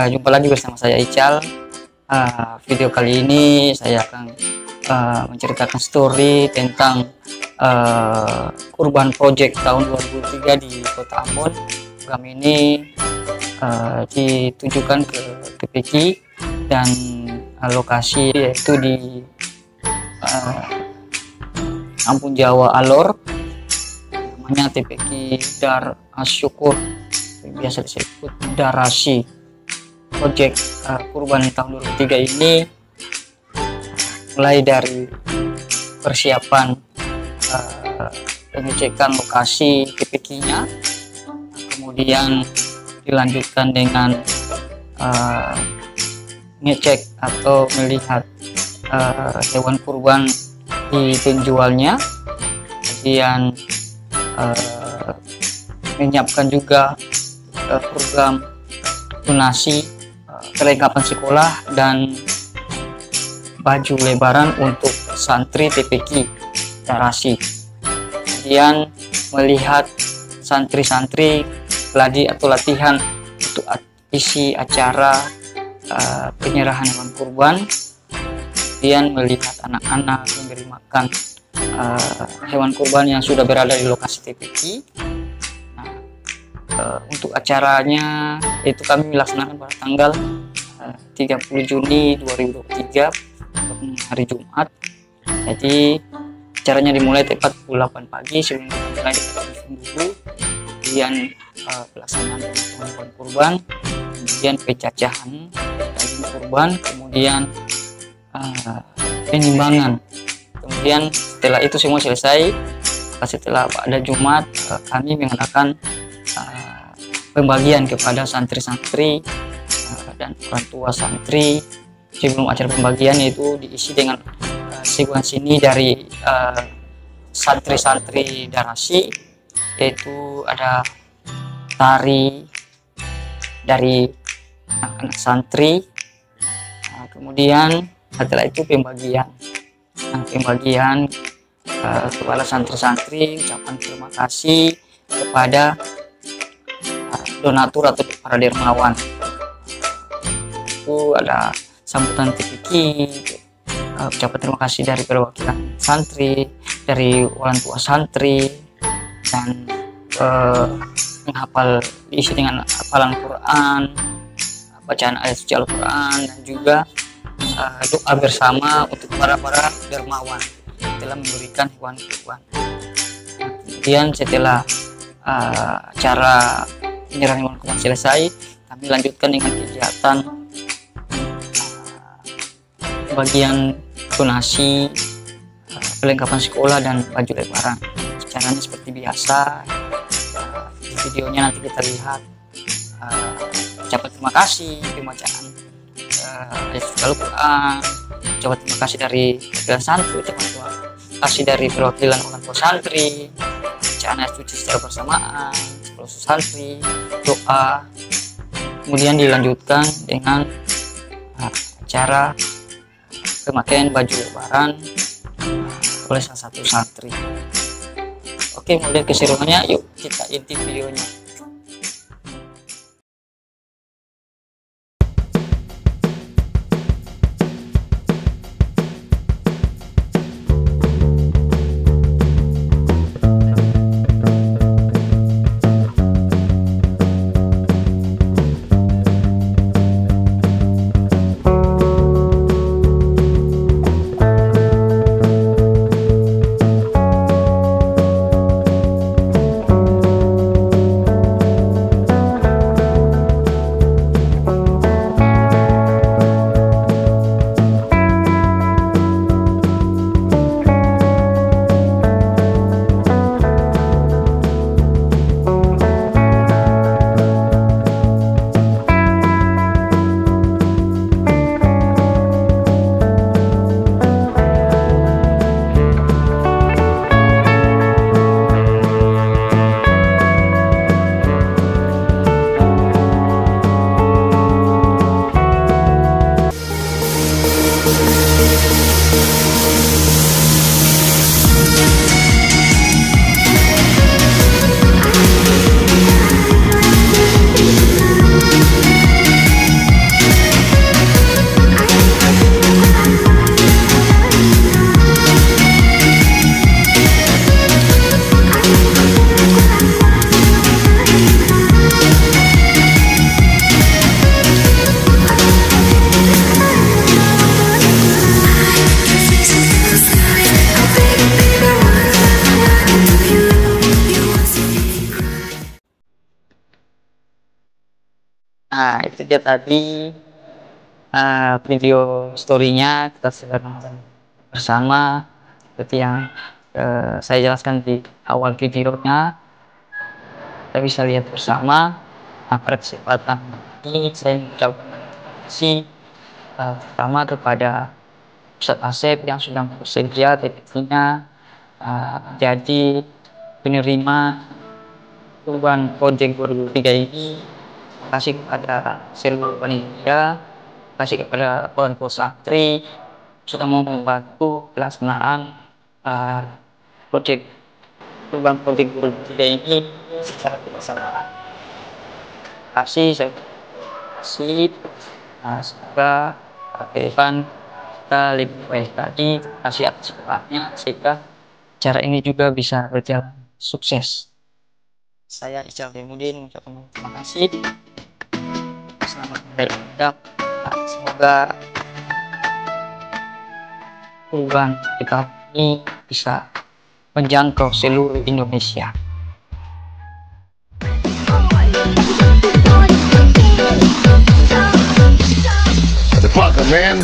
Jumpa lagi bersama saya Ical. Video kali ini saya akan menceritakan story tentang Kurban Project tahun 2003 di Kota Ambon. Program ini ditujukan ke TPQ dan lokasi yaitu di Kampung Jawa Alor, namanya TPQ Dar Asyukur, biasa disebut Darasi. Project Kurban tahun 2003 ini mulai dari persiapan pengecekan lokasi TPQ-nya, kemudian dilanjutkan dengan ngecek atau melihat hewan kurban di penjualnya, kemudian menyiapkan juga program donasi perlengkapan sekolah dan baju lebaran untuk santri TPQ Darasi. Kemudian melihat santri-santri latihan untuk isi acara penyerahan hewan kurban, kemudian melihat anak-anak memberi makan hewan kurban yang sudah berada di lokasi TPQ. Untuk acaranya itu kami melaksanakan pada tanggal 30 Juni 2023 hari Jumat. Jadi acaranya dimulai tepat pukul 8 pagi. Sebelum dimulai dulu, kemudian pelaksanaan hewan kurban, kemudian pencacahan daging kurban, kemudian penimbangan. Kemudian setelah itu semua selesai, setelah pada Jumat kami mengadakan pembagian kepada santri-santri dan orang tua santri. Sebelum acara pembagian itu diisi dengan sekuensi ini dari santri-santri Darasi, yaitu ada tari dari anak-anak santri. Kemudian setelah itu pembagian kepada santri-santri, ucapan terima kasih kepada donatur atau para dermawan. Itu ada sambutan TPQ, ucapan terima kasih dari perwakilan santri, dari orang tua santri, dan diisi dengan hafalan Quran, bacaan ayat suci Al-Quran, dan juga doa bersama untuk para dermawan telah memberikan hewan kurban. Kemudian setelah acara penyerahan hewan kurban selesai, kami lanjutkan dengan kegiatan bagian donasi perlengkapan sekolah dan baju lebaran. Caranya seperti biasa, di videonya nanti kita lihat ucapan terima kasih, pembacaan ayat suci Al-Quran, ucapan terima kasih dari perwakilan santri, ucapan terima kasih dari perwakilan orang tua santri, bacaan ayat suci secara bersamaan, santri, doa, kemudian dilanjutkan dengan acara pemakaian baju lebaran oleh salah satu santri. Oke, kemudian keseruannya, yuk kita intip videonya. Nah, itu dia tadi video storynya kita sudah nonton bersama seperti yang saya jelaskan di awal videonya. Kita bisa lihat bersama. Pada kesempatan ini saya mengucapkan terima kasih pertama kepada Ustadz Asep yang sudah bersedia tentunya jadi penerima Urban Project 2003 ini. Terima kasih kepada seluruh panitia, terima kasih kepada orang tua santri sudah mau membantu pelaksanaan proyek Urban Project 2003 ini secara bersamaan. Terima kasih, saya kasih. Semoga ke depan kita lebih baik lagi. Terima kasih atas sebabnya sehingga cara ini juga bisa berjalan sukses. Saya Ical Demudin mengucapkan terima kasih. Selamat berlagak. Semoga program kita ini bisa menjangkau seluruh Indonesia. The fucker, man.